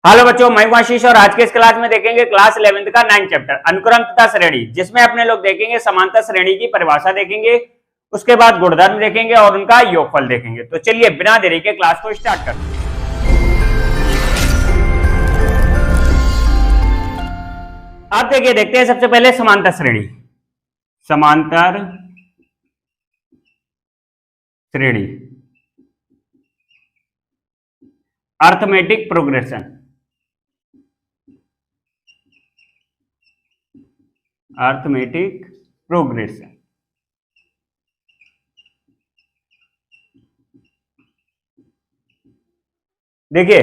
Hello बच्चों, मैं हूं आशीष और आज के इस क्लास में देखेंगे क्लास 11th का 9th चैप्टर अनुक्रम तथा श्रेणी, जिसमें अपने लोग देखेंगे समांतर श्रेणी की परिभाषा देखेंगे, उसके बाद गुणधर्म देखेंगे और उनका योगफल देखेंगे। तो चलिए बिना देरी के क्लास को स्टार्ट करते हैं। अब देखिए, देखते हैं सबसे पहले समांतर श्रेणी। समांतर श्रेणी अर्थमेटिक प्रोग्रेशन, अर्थमेटिक प्रोग्रेशन। देखिए,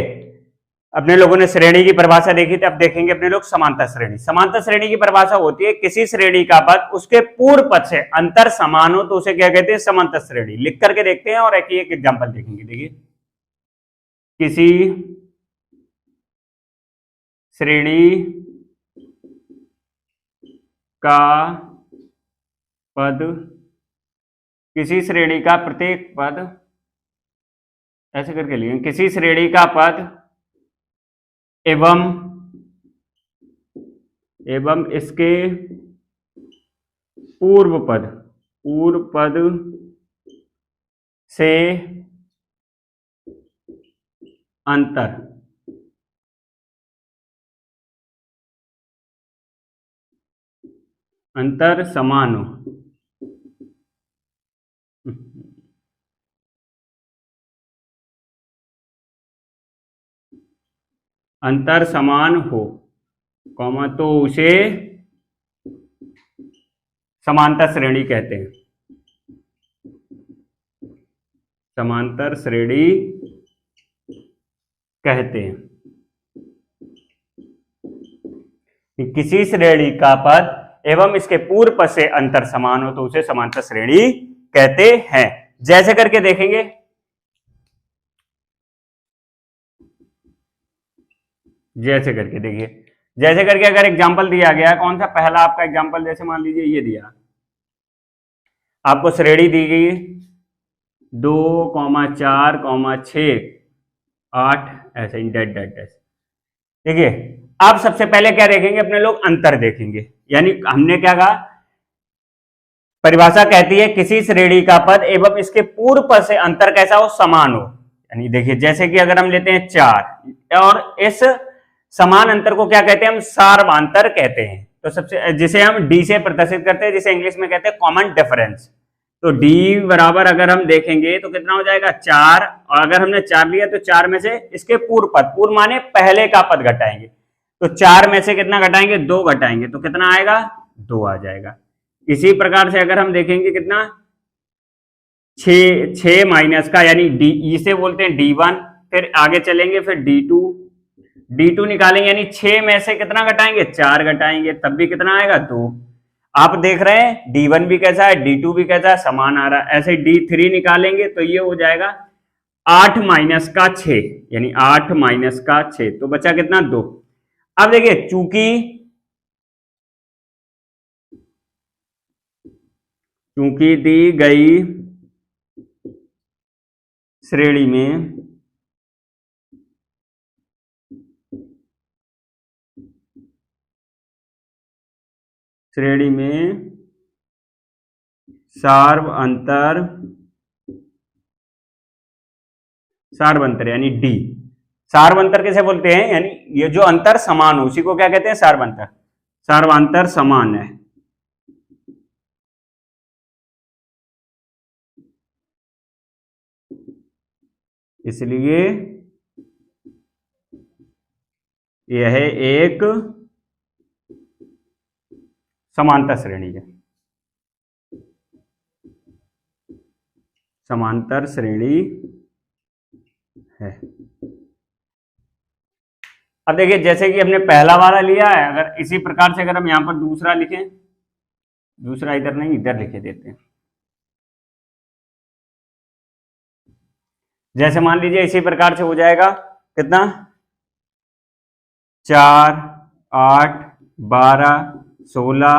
अपने लोगों ने श्रेणी की परिभाषा देखी थी, अब देखेंगे अपने लोग समांतर श्रेणी। समांतर श्रेणी की परिभाषा होती है किसी श्रेणी का पद उसके पूर्व पद से अंतर समान हो तो उसे क्या कहते हैं, समांतर श्रेणी। लिख करके देखते हैं और एक एग्जांपल देखेंगे। देखिए, किसी श्रेणी का पद, किसी श्रेणी का प्रत्येक पद, ऐसे करके लिए, किसी श्रेणी का पद एवं इसके पूर्व पद से अंतर समान हो। अंतर समान हो, कॉमा, तो उसे समांतर श्रेणी कहते हैं। समांतर श्रेणी कहते हैं। किसी श्रेणी का पद एवं इसके पूर्व पद से अंतर समान हो तो उसे समांतर श्रेणी कहते हैं। जैसे करके देखेंगे, जैसे करके देखिए, जैसे करके अगर एग्जांपल दिया गया, कौन सा पहला आपका एग्जांपल, जैसे मान लीजिए ये दिया, आपको श्रेणी दी गई 2, 4, 6, 8, ऐसे डेट। देखिए, अब सबसे पहले क्या देखेंगे अपने लोग, अंतर देखेंगे। यानी हमने क्या कहा, परिभाषा कहती है किसी श्रेणी का पद एवं इसके पूर्व पद से अंतर कैसा हो, समान हो। यानी देखिए, जैसे कि अगर हम लेते हैं 4 और इस समान अंतर को क्या कहते हैं, हम सार्वंतर कहते हैं। तो सबसे, जिसे हम डी से प्रदर्शित करते हैं, जिसे इंग्लिश में कहते हैं कॉमन डिफरेंस। तो डी बराबर अगर हम देखेंगे तो कितना हो जाएगा, 4, और अगर हमने 4 लिया तो 4 में से इसके पूर्व पद, पूर्व माने पहले का पद घटाएंगे, तो 4 में से कितना घटाएंगे, 2 घटाएंगे, तो कितना आएगा, 2 आ जाएगा। इसी प्रकार से अगर हम देखेंगे कितना, 6 माइनस का, यानी डी, इसे बोलते हैं D1, फिर आगे चलेंगे, फिर D2 निकालेंगे, यानी 6 में से कितना घटाएंगे, 4 घटाएंगे, तब भी कितना आएगा, 2। आप देख रहे हैं D1 भी कैसा है, D2 भी कैसा है, समान आ रहा है। ऐसे D3 निकालेंगे तो ये हो जाएगा 8 माइनस का 6, यानी 8 माइनस का 6, तो बचा कितना, 2। अब देखिए, चूंकि दी गई श्रेणी में सार्वंतर यानी डी, सार्वंतर किसे बोलते हैं, यानी ये जो अंतर समान हो उसी को क्या कहते हैं, सार्वंतर समान है। इसलिए यह एक समांतर श्रेणी है, समांतर श्रेणी है। अब देखिए, जैसे कि हमने पहला वाला लिया है, अगर इसी प्रकार से अगर हम यहां पर दूसरा लिखें, दूसरा इधर नहीं इधर लिखे देते हैं। जैसे मान लीजिए इसी प्रकार से हो जाएगा कितना, 4, 8, 12, 16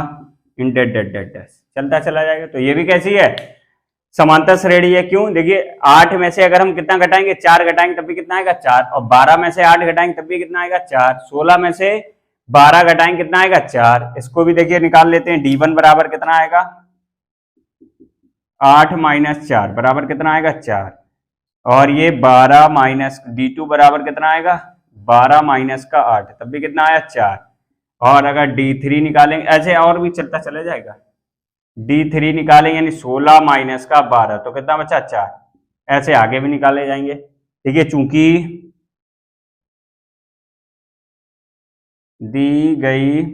डेट चलता चला जाएगा। तो ये भी कैसी है, समांतर श्रेणी है, क्यों? देखिए 8 में से अगर हम कितना घटाएंगे, 4 घटाएंगे तब भी कितना आएगा, 4। और 12 में से 8 घटाएंगे तब भी कितना आएगा, 4। 16 में से 12 घटाएंगे कितना आएगा, 4। इसको भी देखिए निकाल लेते हैं। D1 बराबर कितना आएगा, 8 माइनस 4 बराबर कितना आएगा, 4। और ये 12 माइनस D2 बराबर कितना आएगा, 12 माइनस का 8 तब भी कितना आया, 4। और अगर D3 निकालेंगे, ऐसे और भी चलता चला जाएगा। D3 निकालेंगे यानी 16 माइनस का 12 तो कितना बचा, 4। ऐसे आगे भी निकाले जाएंगे। देखिए चूंकि दी गई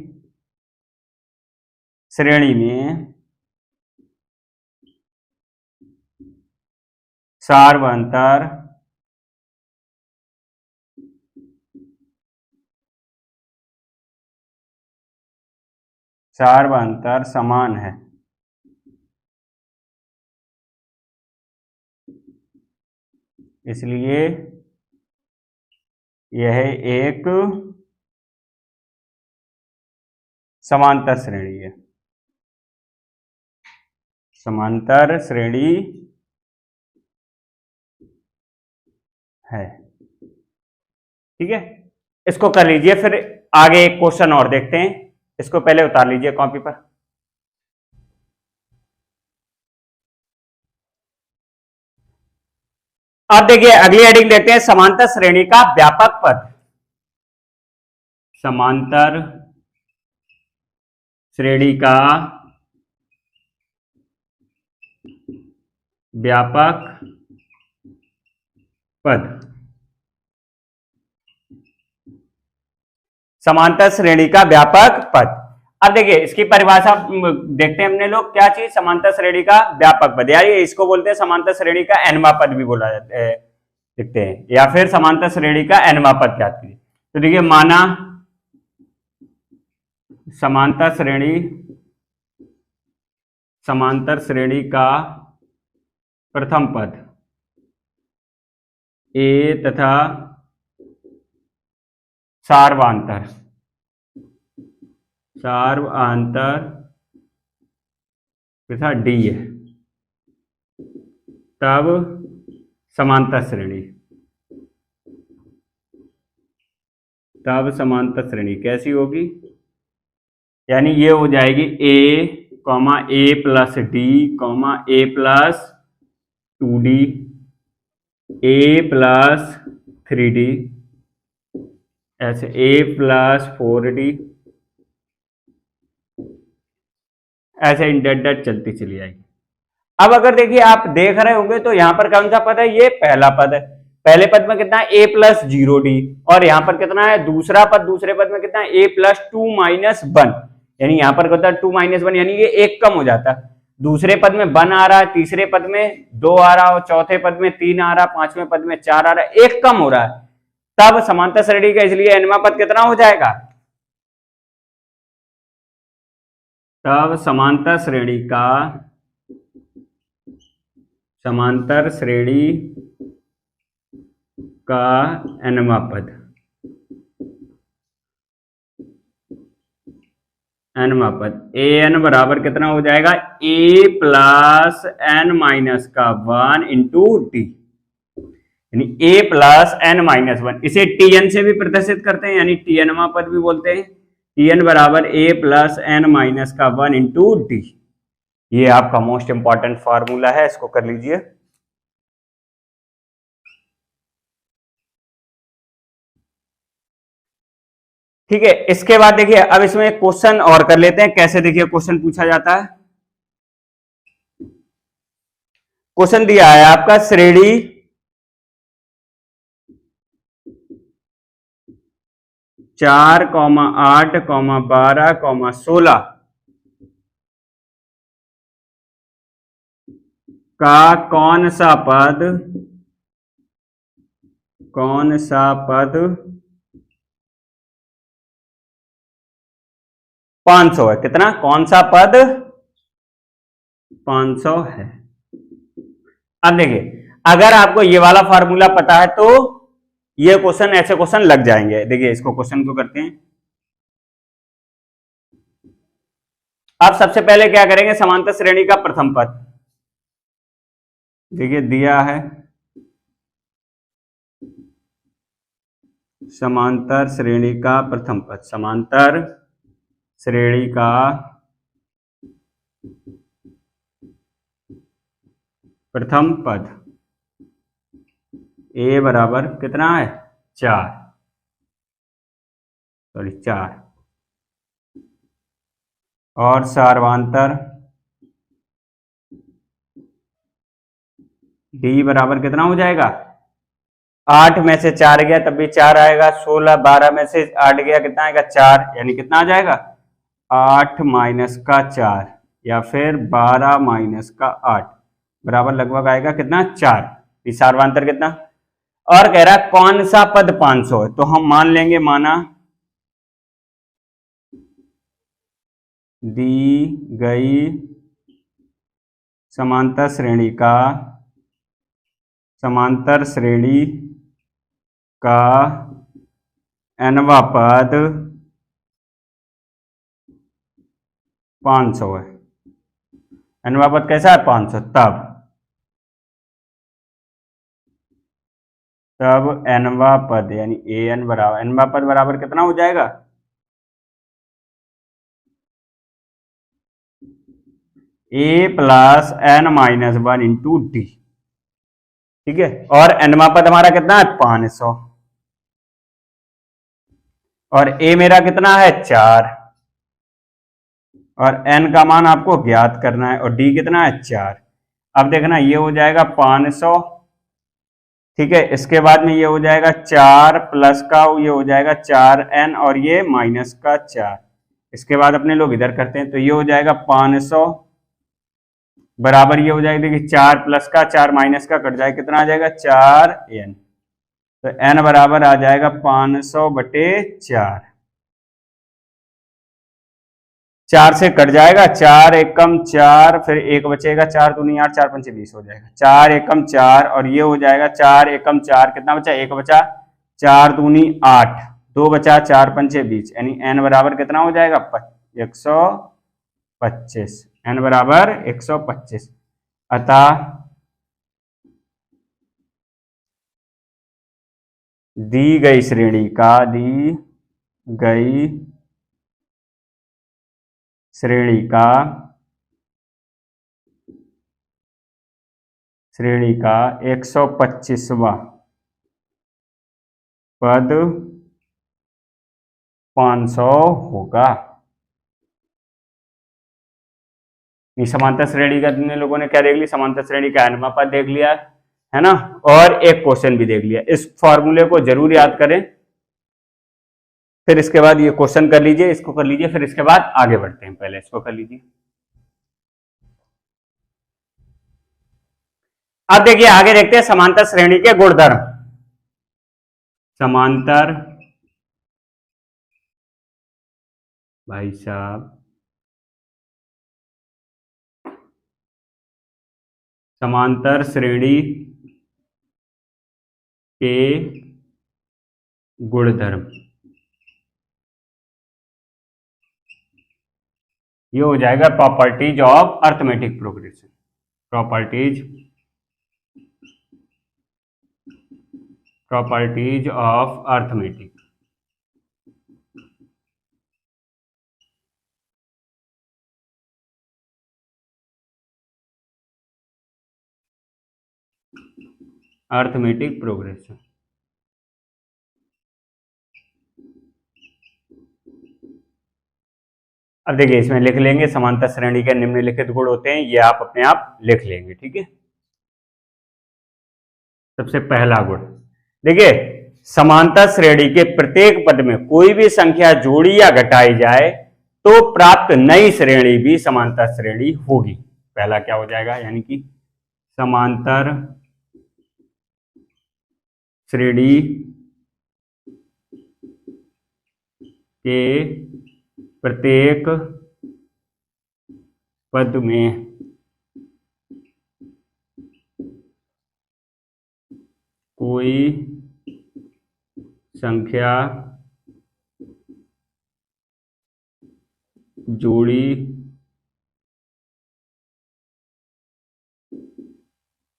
श्रेणी में सार्वंतर समान है, इसलिए यह एक समांतर श्रेणी है। समांतर श्रेणी है, ठीक है। इसको कर लीजिए, फिर आगे एक क्वेश्चन और देखते हैं। इसको पहले उतार लीजिए कॉपी पर। अब देखिए अगली हेडिंग देखते हैं, समांतर श्रेणी का व्यापक पद। समांतर श्रेणी का व्यापक पद। समांतर श्रेणी का व्यापक पद। अब देखिए इसकी परिभाषा देखते हैं हमने लोग, क्या चीज, समांतर श्रेणी का व्यापक पद, यार इसको बोलते हैं समांतर श्रेणी का nवां पद भी बोला जाता है, देखते हैं, या फिर समांतर श्रेणी का nवां पद ज्ञात कीजिए। तो देखिए माना समांतर श्रेणी का प्रथम पद A तथा सार्वांतर तथा D है, तब समांतर श्रेणी कैसी होगी, यानी ये हो जाएगी A plus D A plus 2D A plus 3D, ऐसे A प्लस 4D, ऐसे इंडेंटेड चलती चली जाएगी। अब अगर देखिए आप देख रहे होंगे तो यहां पर कौन सा पद है, ये पहला पद है। पहले पद में कितना है, A प्लस 0D, और यहां पर कितना है दूसरा पद, दूसरे पद में कितना है A प्लस 2 माइनस 1, यानी यहां पर कितना 2 माइनस 1, यानी ये एक कम हो जाता है। दूसरे पद में 1 आ रहा है, तीसरे पद में 2 आ रहा है, और चौथे पद में 3 आ रहा है, पांचवें पद में 4 आ रहा है, एक कम हो रहा है, तब समांतर श्रेणी का, इसलिए nवां पद कितना हो जाएगा, तब समांतर श्रेणी का nवां पद, an बराबर कितना हो जाएगा, A प्लस n माइनस का 1 इंटू टी, यानी A प्लस n माइनस 1। इसे Tn से भी प्रदर्शित करते हैं, यानी Tnवां पद भी बोलते हैं। Tn बराबर A प्लस n माइनस का 1 इंटू टी। ये आपका मोस्ट इंपॉर्टेंट फॉर्मूला है, इसको कर लीजिए। ठीक है, इसके बाद देखिए अब इसमें एक क्वेश्चन और कर लेते हैं। कैसे, देखिए क्वेश्चन पूछा जाता है। क्वेश्चन दिया है आपका, श्रेणी 4, 8, 12, 16 का कौन सा पद 500 है। कितना, कौन सा पद 500 है। अब देखिए अगर आपको ये वाला फार्मूला पता है तो ये क्वेश्चन, ऐसे क्वेश्चन लग जाएंगे। देखिए इसको क्वेश्चन को करते हैं। अब सबसे पहले क्या करेंगे, समांतर श्रेणी का प्रथम पद, देखिए दिया है समांतर श्रेणी का प्रथम पद, समांतर श्रेणी का प्रथम पद ए बराबर कितना है 4, सॉरी 4, और सार्वांतर डी बराबर कितना हो जाएगा 8 में से 4 गया तब भी 4 आएगा, 16 12 में से 8 गया कितना आएगा 4, यानी कितना आ जाएगा 8 माइनस का 4 या फिर 12 माइनस का 8 बराबर लगभग आएगा कितना 4। सार्वांतर कितना, और कह रहा है कौन सा पद 500 है, तो हम मान लेंगे माना दी गई समांतर श्रेणी का nवां पद 500 है। nवां पद कैसा है 500, तब nवां पद यानी an बराबर, nवां पद बराबर कितना हो जाएगा a plus n minus 1 into D, ठीक है। और nवां पद हमारा कितना है 500, और a मेरा कितना है 4, और n का मान आपको ज्ञात करना है, और d कितना है 4। अब देखना ये हो जाएगा 500, ठीक है। इसके बाद में ये हो जाएगा 4 प्लस का ये हो जाएगा 4n और ये माइनस का 4। इसके बाद अपने लोग इधर करते हैं तो ये हो जाएगा 500 बराबर ये हो जाएगा, देखिए 4 प्लस का 4 माइनस का कट जाए कितना आ जाएगा 4n, तो n बराबर आ जाएगा 500 बटे 4, 4 से कट जाएगा 4 एकम 4, फिर 1 बचेगा 4 दूनी 8 4 पंचे 20 हो जाएगा 4 एकम 4, और ये हो जाएगा 4 एकम 4 कितना बचा 1 बचा, 4 दूनी 8 2 बचा 4 पंचे 20, यानी n बराबर कितना हो जाएगा 125, n बराबर 125। अतः दी गई श्रेणी का 125वां पद 500 होगा। समांतर श्रेणी का तुमने लोगों ने क्या देख लिया, समांतर श्रेणी का nवां पद देख लिया है ना, और एक क्वेश्चन भी देख लिया। इस फॉर्मूले को जरूर याद करें, फिर इसके बाद ये क्वेश्चन कर लीजिए, इसको कर लीजिए, फिर इसके बाद आगे बढ़ते हैं। पहले इसको कर लीजिए। अब देखिए आगे देखते हैं समांतर श्रेणी के गुणधर्म। समांतर भाई साहब समांतर श्रेणी के गुणधर्म, ये हो जाएगा properties of arithmetic progression, properties of arithmetic. Arithmetic progression, अब देखिए इसमें लिख लेंगे समांतर श्रेणी के निम्नलिखित गुण होते हैं, ये आप अपने आप लिख लेंगे, ठीक है। सबसे पहला गुण देखिए, समांतर श्रेणी के प्रत्येक पद में कोई भी संख्या जोड़ी या घटाई जाए तो प्राप्त नई श्रेणी भी समांतर श्रेणी होगी। पहला क्या हो जाएगा, यानी कि समांतर श्रेणी के प्रत्येक पद में कोई संख्या जोड़ी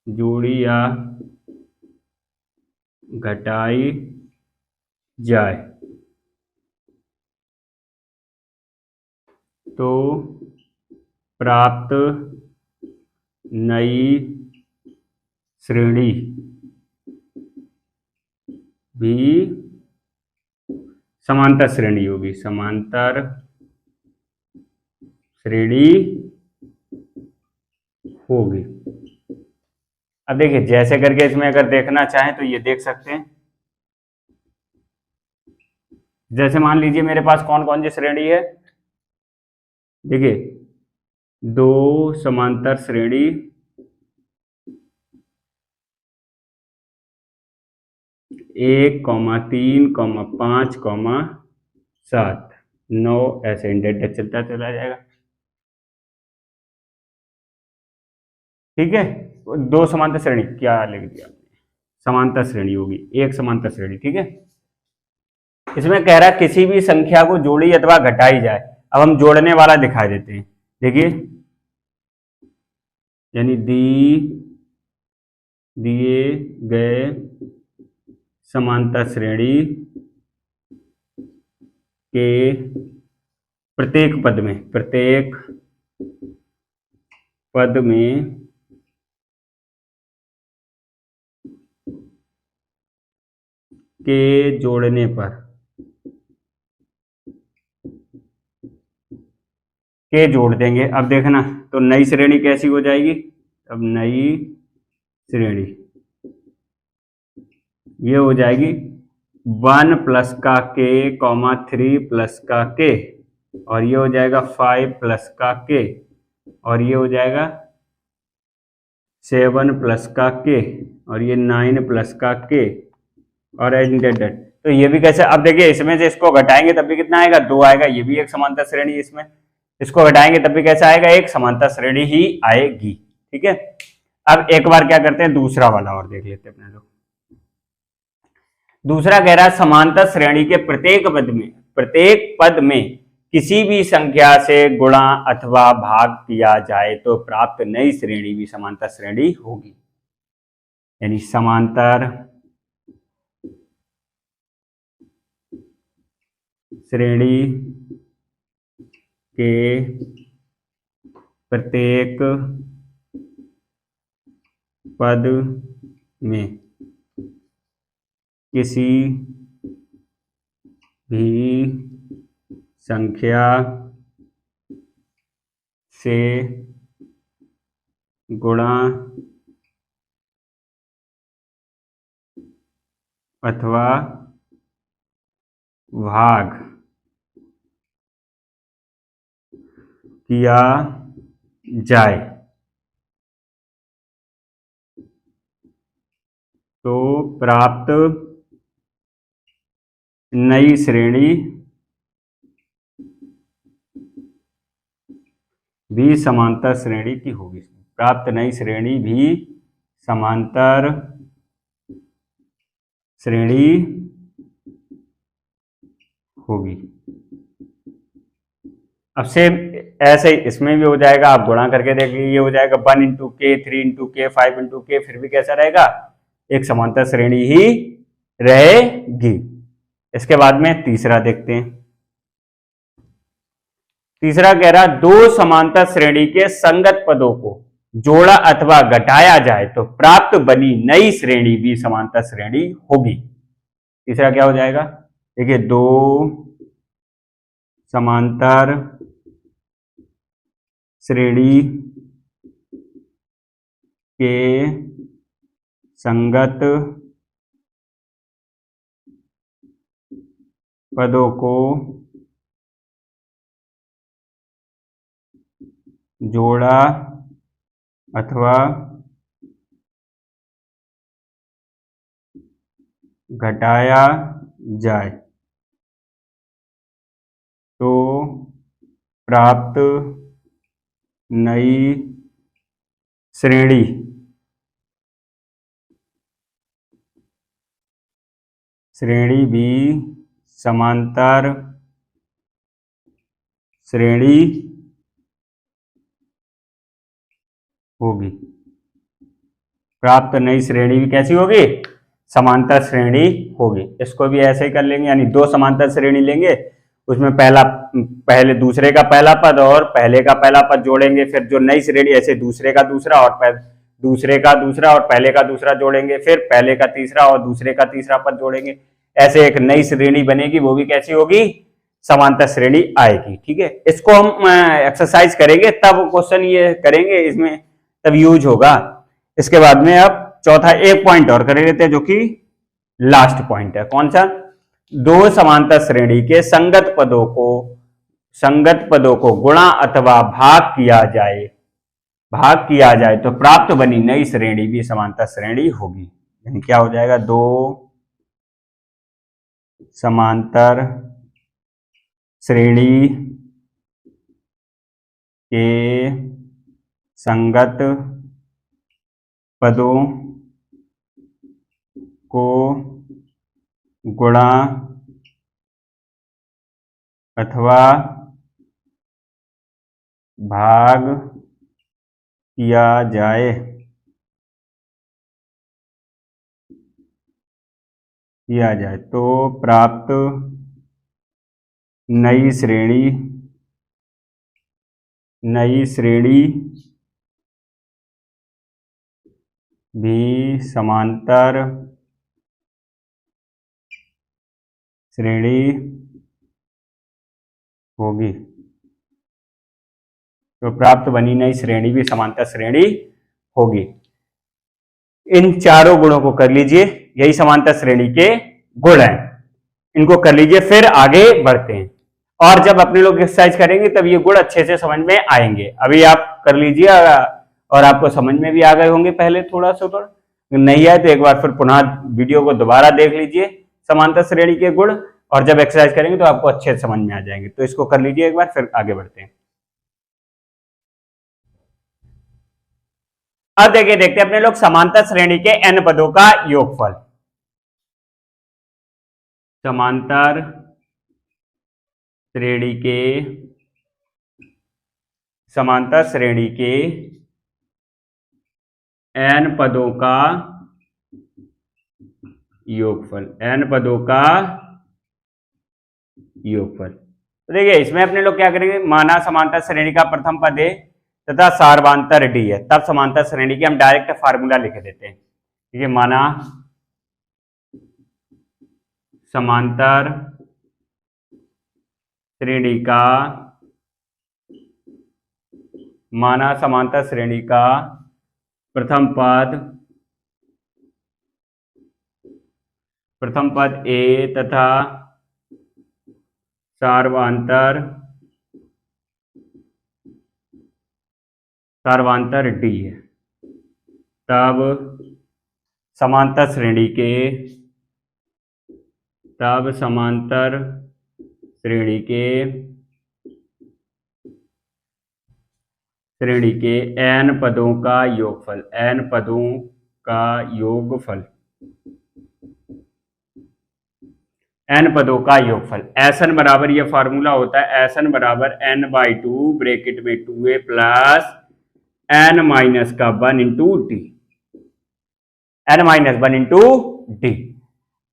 जोड़ी या घटाई जाए तो प्राप्त नई श्रेणी भी समांतर श्रेणी होगी। समांतर श्रेणी होगी। अब देखिए जैसे करके इसमें अगर देखना चाहें तो ये देख सकते हैं। जैसे मान लीजिए मेरे पास कौन कौन सी श्रेणी है, देखिए दो समांतर श्रेणी, एक कॉमा 3 कॉमा 5 कॉमा 7 9, ऐसे इंडेक्स चलता चला जाएगा। ठीक है, दो समांतर श्रेणी क्या लिख दिया, समांतर श्रेणी होगी, एक समांतर श्रेणी। ठीक है, इसमें कह रहा है किसी भी संख्या को जोड़ी अथवा घटाई जाए। अब हम जोड़ने वाला दिखा देते हैं। देखिए यानी दिए गए समांतर श्रेणी के प्रत्येक पद में के जोड़ने पर के जोड़ देंगे। अब देखना तो नई श्रेणी कैसी हो जाएगी। अब नई श्रेणी ये हो जाएगी 1 प्लस का के कॉमा 3 प्लस का के, और ये हो जाएगा 5 प्लस का के, और ये हो जाएगा 7 प्लस का के, और ये 9 प्लस का के, और एंडेड। तो ये भी कैसे, अब देखिए इसमें से इसको घटाएंगे तब भी कितना आएगा, 2 आएगा। ये भी एक समांतर श्रेणी, इसमें इसको घटाएंगे तब भी कैसा आएगा, एक समांतर श्रेणी ही आएगी। ठीक है, अब एक बार क्या करते हैं, दूसरा वाला और देख लेते हैं अपने लोग। दूसरा कह रहा है समांतर श्रेणी के प्रत्येक पद में किसी भी संख्या से गुणा अथवा भाग किया जाए तो प्राप्त नई श्रेणी भी समांतर श्रेणी होगी। यानी समांतर श्रेणी के प्रत्येक पद में किसी भी संख्या से गुणा अथवा भाग किया जाए तो प्राप्त नई श्रेणी भी समांतर श्रेणी की होगी। प्राप्त नई श्रेणी भी समांतर श्रेणी होगी। अब सेम ऐसे ही इसमें भी हो जाएगा, आप गुणा करके देख लीजिए। ये हो जाएगा 1 इंटू के, 3 इंटू के, 5 इंटू के, फिर भी कैसा रहेगा, एक समांतर श्रेणी ही रहेगी। इसके बाद में तीसरा देखते हैं। तीसरा कह रहा दो समांतर श्रेणी के संगत पदों को जोड़ा अथवा घटाया जाए तो प्राप्त बनी नई श्रेणी भी समांतर श्रेणी होगी। तीसरा क्या हो जाएगा, देखिए दो समांतर श्रेणी के संगत पदों को जोड़ा अथवा घटाया जाए तो प्राप्त नई श्रेणी भी समांतर श्रेणी होगी। प्राप्त नई श्रेणी भी कैसी होगी, समांतर श्रेणी होगी। इसको भी ऐसे ही कर लेंगे, यानी दो समांतर श्रेणी लेंगे, उसमें पहले दूसरे का पहला पद और पहले का पहला पद जोड़ेंगे, फिर जो नई श्रेणी ऐसे दूसरे का दूसरा और दूसरे का दूसरा और पहले का दूसरा जोड़ेंगे, फिर पहले का तीसरा और दूसरे का तीसरा पद जोड़ेंगे, ऐसे एक नई श्रेणी बनेगी, वो भी कैसी होगी, समांतर श्रेणी आएगी। ठीक है, इसको हम एक्सरसाइज करेंगे तब क्वेश्चन ये करेंगे, इसमें तब यूज होगा। इसके बाद में अब चौथा एक पॉइंट और कर लेते हैं, जो कि लास्ट पॉइंट है। कौन सा, दो समांतर श्रेणी के संगत पदों को गुणा अथवा भाग किया जाए तो प्राप्त बनी नई श्रेणी भी समांतर श्रेणी होगी। यानी क्या हो जाएगा, दो समांतर श्रेणी के संगत पदों को गुणा अथवा भाग किया जाए तो प्राप्त नई श्रेणी भी समांतर श्रेणी होगी। तो प्राप्त बनी नई श्रेणी भी समांतर श्रेणी होगी। इन चारों गुणों को कर लीजिए, यही समांतर श्रेणी के गुण हैं, इनको कर लीजिए, फिर आगे बढ़ते हैं। और जब अपने लोग एक्सरसाइज करेंगे तब ये गुण अच्छे से समझ में आएंगे। अभी आप कर लीजिए और आपको समझ में भी आ गए होंगे, पहले थोड़ा नहीं आए तो एक बार फिर पुनः वीडियो को दोबारा देख लीजिए, समांतर श्रेणी के गुण, और जब एक्सरसाइज करेंगे तो आपको अच्छे से समझ में आ जाएंगे। तो इसको कर लीजिए एक बार, फिर आगे बढ़ते हैं। अब देखते हैं अपने लोग समांतर श्रेणी के n पदों का योगफल। समांतर श्रेणी के n पदों का योगफल, तो देखिए इसमें अपने लोग क्या करेंगे, माना समांतर श्रेणी का प्रथम पद है तथा सार्वांतर डी है, तब समांतर श्रेणी की हम डायरेक्ट फार्मूला लिख देते हैं। ठीक है, माना समांतर श्रेणी का प्रथम पद ए तथा सार्वांतर डी है, तब समांतर श्रेणी के n पदों का योगफल, Sn बराबर ये फार्मूला होता है, Sn बराबर n/2 ब्रैकेट में 2a प्लस n माइनस का 1 इंटू डी,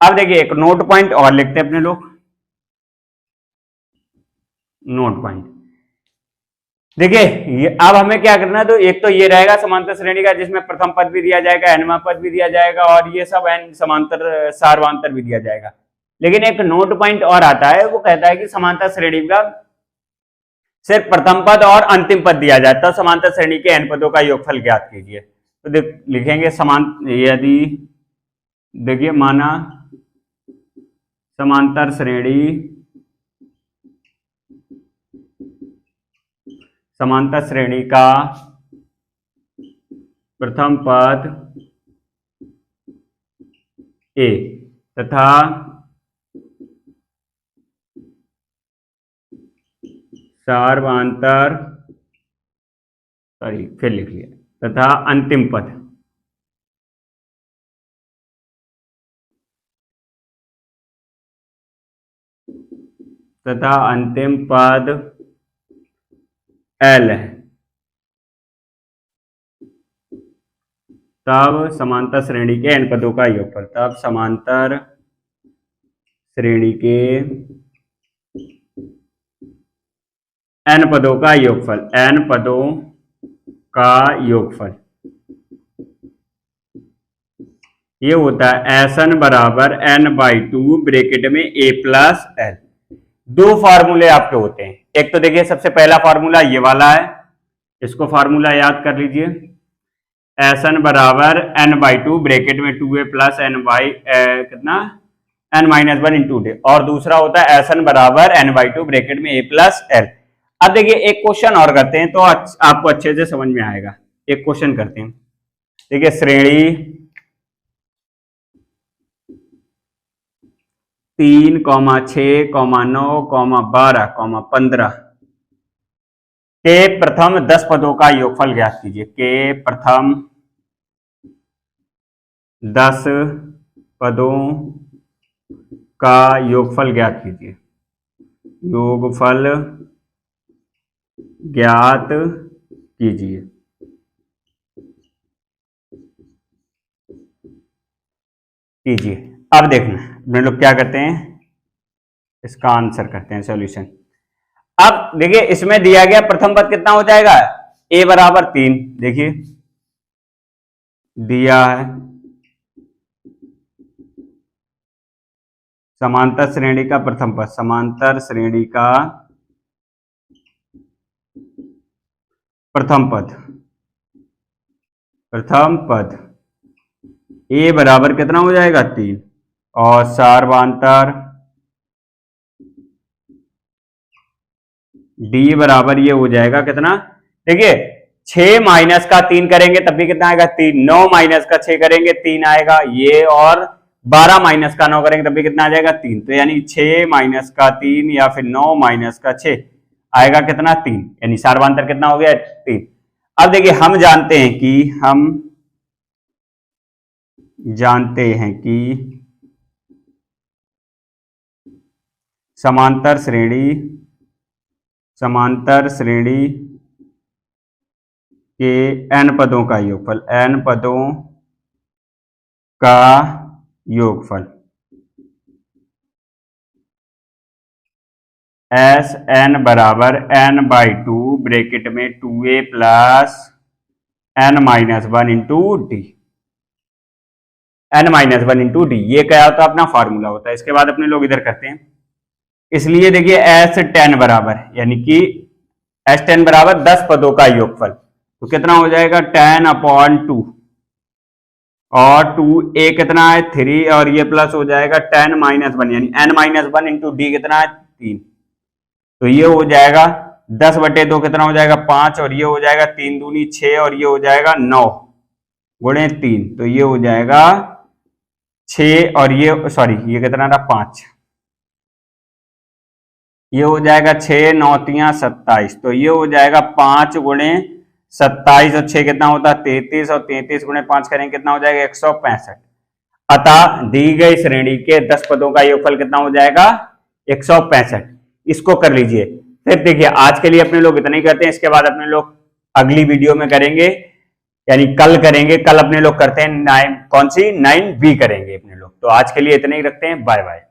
अब देखिए एक नोट पॉइंट और लिखते हैं अपने लोग। नोट पॉइंट देखिए, अब हमें क्या करना है, तो एक तो ये रहेगा समांतर श्रेणी का जिसमें प्रथम पद भी दिया जाएगा, nवां पद भी दिया जाएगा, और ये सब n सार्वांतर भी दिया जाएगा। लेकिन एक नोट पॉइंट और आता है, वो कहता है कि समांतर श्रेणी का सिर्फ प्रथम पद और अंतिम पद दिया जाता है, समांतर श्रेणी के n पदों का योगफल ज्ञात कीजिए। तो लिखेंगे यदि देखिए माना समांतर श्रेणी का प्रथम पद ए तथा सार्वांतर, फिर लिख लिया, तथा अंतिम पद एल है, तब समांतर श्रेणी के n पदों का योगफल, तब समांतर श्रेणी के n पदों का योगफल, n पदों का योगफल ये होता है Sn बराबर n/2 ब्रैकेट में a प्लस l। दो फार्मूले आपके होते हैं, एक तो देखिए सबसे पहला फार्मूला ये वाला है, इसको फार्मूला याद कर लीजिए, Sn बराबर n/2 ब्रैकेट में 2a प्लस कितना n-1 इंटू डे, और दूसरा होता है Sn बराबर n/2 ब्रैकेट में a प्लस l। अब देखिए एक क्वेश्चन और करते हैं तो आपको अच्छे से समझ में आएगा। एक क्वेश्चन करते हैं, देखिए श्रेणी 3, 6, 9, 12, 15 के प्रथम 10 पदों का योगफल ज्ञात कीजिए। के प्रथम 10 पदों का योगफल ज्ञात कीजिए। योगफल ज्ञात कीजिए। अब देखना हम लोग क्या करते हैं, इसका आंसर करते हैं सॉल्यूशन। अब देखिए इसमें दिया गया प्रथम पद कितना हो जाएगा, a बराबर 3, देखिए दिया है समांतर श्रेणी का प्रथम पद, समांतर श्रेणी का प्रथम पद a बराबर कितना हो जाएगा 3, और सार्वधातर d बराबर ये हो जाएगा कितना, देखिए 6 माइनस का 3 करेंगे तब भी कितना आएगा 3, 9 माइनस का 6 करेंगे 3 आएगा ये, और 12 माइनस का 9 करेंगे तब भी कितना आ जाएगा 3, तो यानी 6 माइनस का 3 या फिर 9 माइनस का 6 आएगा कितना 3, यानी सार्वधातर कितना हो गया 3। अब देखिए हम जानते हैं कि समांतर श्रेणी के n पदों का योगफल, n पदों का योगफल Sn बराबर n/2 ब्रैकेट में 2a plus n-1 into D, n-1 into D, ये क्या होता है अपना फार्मूला होता है। इसके बाद अपने लोग इधर करते हैं, इसलिए देखिए S10 बराबर, यानी कि S10 बराबर 10 पदों का योगफल, तो कितना हो जाएगा 10/2, और 2a कितना है 3, और ये प्लस हो जाएगा 10-1, यानी n-1 इंटू डी कितना है 3, तो ये हो जाएगा 10/2 कितना हो जाएगा 5, और ये हो जाएगा 3 दूनी 6, और ये हो जाएगा 9 गुणे 3, तो ये हो जाएगा 6, और ये कितना रहा 5, ये हो जाएगा 6 9 3 27, तो ये हो जाएगा 5 गुणे 27, और 6 कितना होता है 33, और 33 गुणे 5 करेंगे कितना हो जाएगा 165। अतः दी गई श्रेणी के 10 पदों का योगफल कितना हो जाएगा 165। इसको कर लीजिए। फिर देखिए आज के लिए अपने लोग इतना ही करते हैं, इसके बाद अपने लोग अगली वीडियो में करेंगे, यानी कल करेंगे, कल अपने लोग करते हैं 9 कौन सी 9B करेंगे अपने लोग। तो आज के लिए इतना ही रखते हैं, बाय बाय।